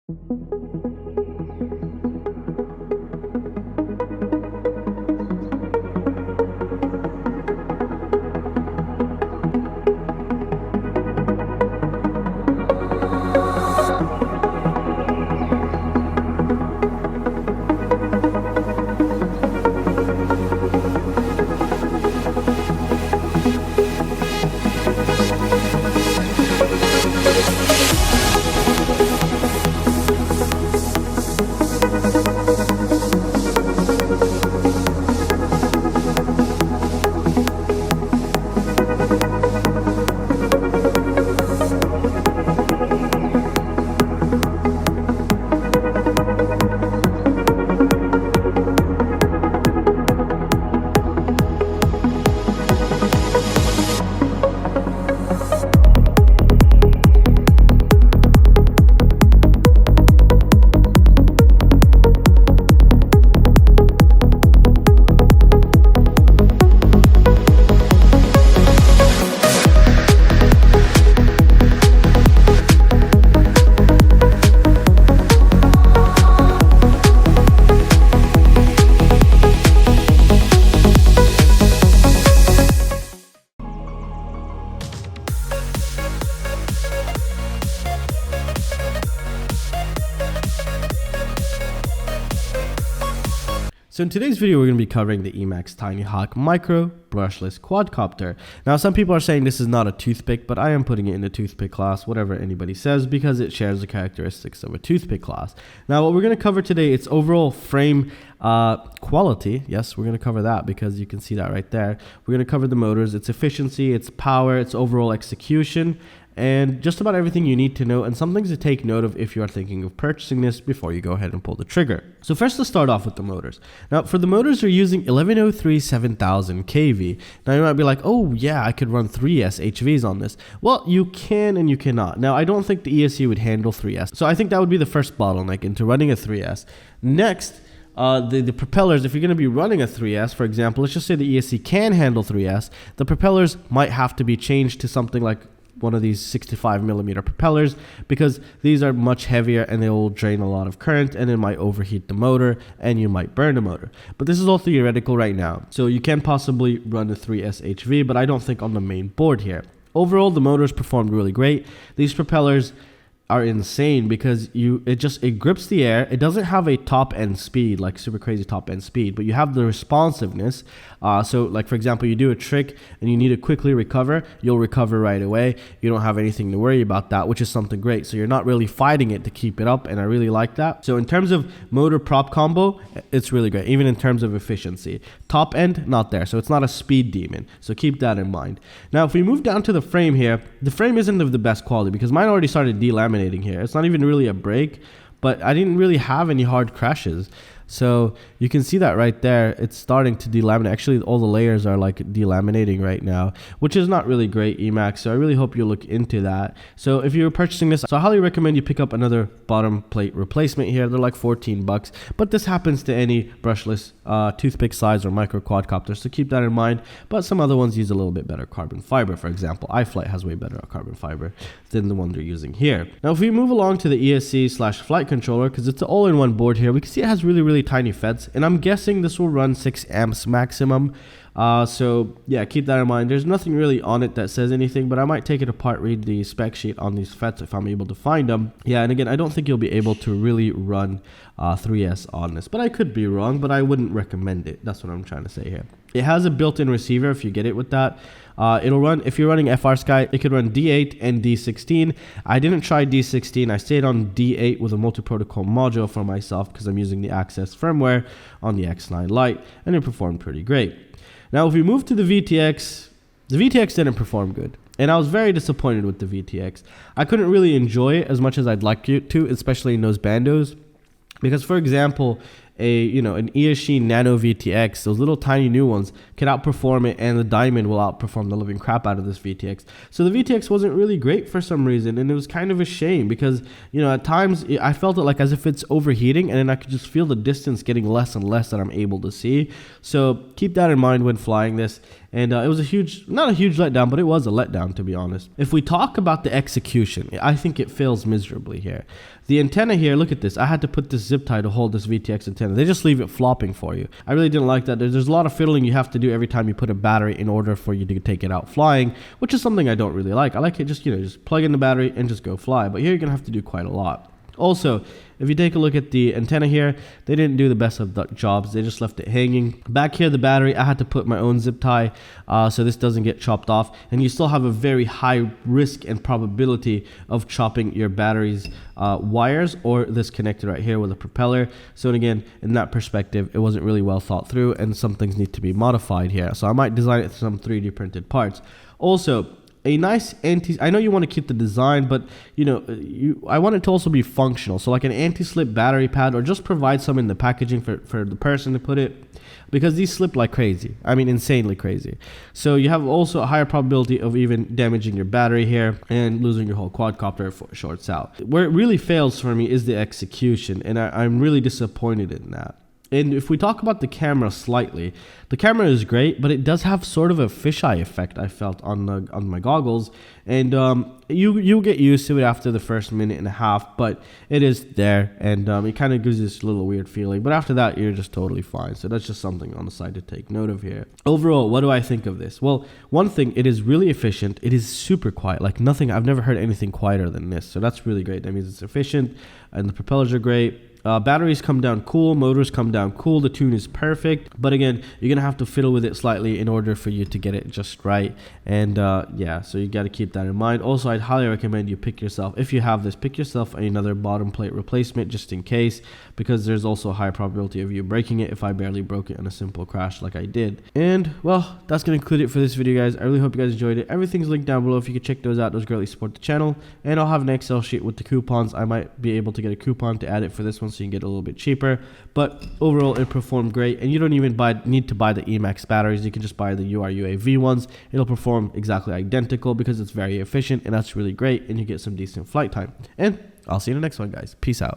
So in today's video, we're going to be covering the EMAX Tinyhawk Micro Brushless Quadcopter. Now, some people are saying this is not a toothpick, but I am putting it in the toothpick class, whatever anybody says, because it shares the characteristics of a toothpick class. Now, what we're going to cover today, its overall frame quality. Yes, we're going to cover that because you can see that right there. We're going to cover the motors, its efficiency, its power, its overall execution, and just about everything you need to know, and some things to take note of if you are thinking of purchasing this before you go ahead and pull the trigger. So first, let's start off with the motors. Now, for the motors, we're using 1103 7000 kV. Now, you might be like, oh yeah, I could run 3S HVs on this. Well, you can and you cannot. Now, I don't think the ESC would handle 3S. So I think that would be the first bottleneck into running a 3S. Next, the propellers, if you're going to be running a 3S, for example, let's just say the ESC can handle 3S, the propellers might have to be changed to something like one of these 65mm propellers, because these are much heavier and they will drain a lot of current, and it might overheat the motor and you might burn the motor. But this is all theoretical right now, so you can possibly run a 3S HV, but I don't think on the main board here. Overall, the motors performed really great. These propellers are insane because it grips the air. It doesn't have a top end speed, like super crazy top end speed, but you have the responsiveness. So like, for example, you do a trick and you need to quickly recover, you'll recover right away. You don't have anything to worry about that, which is something great. So you're not really fighting it to keep it up, and I really like that. So in terms of motor prop combo, it's really great, even in terms of efficiency. Top end, not there, so it's not a speed demon, so keep that in mind. Now, if we move down to the frame here, the frame isn't of the best quality because mine already started delaminating here. It's not even really a break, but I didn't really have any hard crashes. So you can see that right there, it's starting to delaminate. Actually, all the layers are like delaminating right now, which is not really great, EMAX. So I really hope you look into that. So if you're purchasing this, so I highly recommend you pick up another bottom plate replacement here. They're like 14 bucks, but this happens to any brushless toothpick size or micro quadcopter, so keep that in mind. But some other ones use a little bit better carbon fiber. For example, iFlight has way better carbon fiber than the one they're using here. Now, if we move along to the ESC/flight controller, because it's an all-in-one board here, we can see it has really tiny FETs, and I'm guessing this will run 6 amps maximum. So yeah, keep that in mind. There's nothing really on it that says anything, but I might take it apart, read the spec sheet on these FETs if I'm able to find them. Yeah, and again, I don't think you'll be able to really run 3S on this, but I could be wrong, but I wouldn't recommend it. That's what I'm trying to say here. It has a built-in receiver if you get it with that. It'll run, if you're running FrSky, it could run D8 and D16. I didn't try D16. I stayed on D8 with a multi-protocol module for myself because I'm using the Access firmware on the X9 Lite, and it performed pretty great. Now, if we move to the VTX didn't perform good, and I was very disappointed with the VTX. I couldn't really enjoy it as much as I'd like it to, especially in those bandos, because, for example, an ESC Nano VTX, those little tiny new ones, can outperform it, and the Diamond will outperform the living crap out of this VTX. So the VTX wasn't really great for some reason, and it was kind of a shame because, at times I felt it like as if it's overheating, and then I could just feel the distance getting less and less that I'm able to see. So keep that in mind when flying this. and it was not a huge letdown, but it was a letdown, to be honest. If we talk about the execution, I think it fails miserably here. The antenna here, look at this. I had to put this zip tie to hold this VTX antenna. They just leave it flopping for you. I really didn't like that. There's a lot of fiddling you have to do every time you put a battery in order for you to take it out flying, which is something I don't really like. I like it just plug in the battery and just go fly. But here you're going to have to do quite a lot. Also, if you take a look at the antenna here, they didn't do the best of the jobs. They just left it hanging. Back here, the battery, I had to put my own zip tie so this doesn't get chopped off. And you still have a very high risk and probability of chopping your battery's wires or this connector right here with a propeller. So again, in that perspective, it wasn't really well thought through and some things need to be modified here. So I might design it with some 3D printed parts. Also, a nice I know you want to keep the design, but I want it to also be functional. So like an anti-slip battery pad, or just provide some in the packaging for the person to put it, because these slip like crazy. I mean, insanely crazy. So you have also a higher probability of even damaging your battery here and losing your whole quadcopter if it shorts out. Where it really fails for me is the execution, and I'm really disappointed in that. And if we talk about the camera slightly, the camera is great, but it does have sort of a fisheye effect, I felt, on my goggles. And you get used to it after the first minute and a half, but it is there, and it kind of gives this little weird feeling. But after that, you're just totally fine. So that's just something on the side to take note of here. Overall, what do I think of this? Well, one thing, it is really efficient. It is super quiet, like nothing. I've never heard anything quieter than this. So that's really great. That means it's efficient, and the propellers are great. Batteries come down cool, motors come down cool, the tune is perfect, but again, you're gonna have to fiddle with it slightly in order for you to get it just right. And yeah, so you got to keep that in mind. Also, I'd highly recommend you pick yourself, if you have this, pick yourself another bottom plate replacement just in case, because there's also a high probability of you breaking it if I barely broke it in a simple crash like I did. And well, that's gonna conclude it for this video, guys. I really hope you guys enjoyed it. Everything's linked down below if you could check those out. Those greatly support the channel, and I'll have an Excel sheet with the coupons. I might be able to get a coupon to add it for this one so you can get a little bit cheaper, but overall it performed great. And you don't even need to buy the EMAX batteries. You can just buy the URUAV ones. It'll perform exactly identical because it's very efficient, and that's really great, and you get some decent flight time. And I'll see you in the next one, guys. Peace out.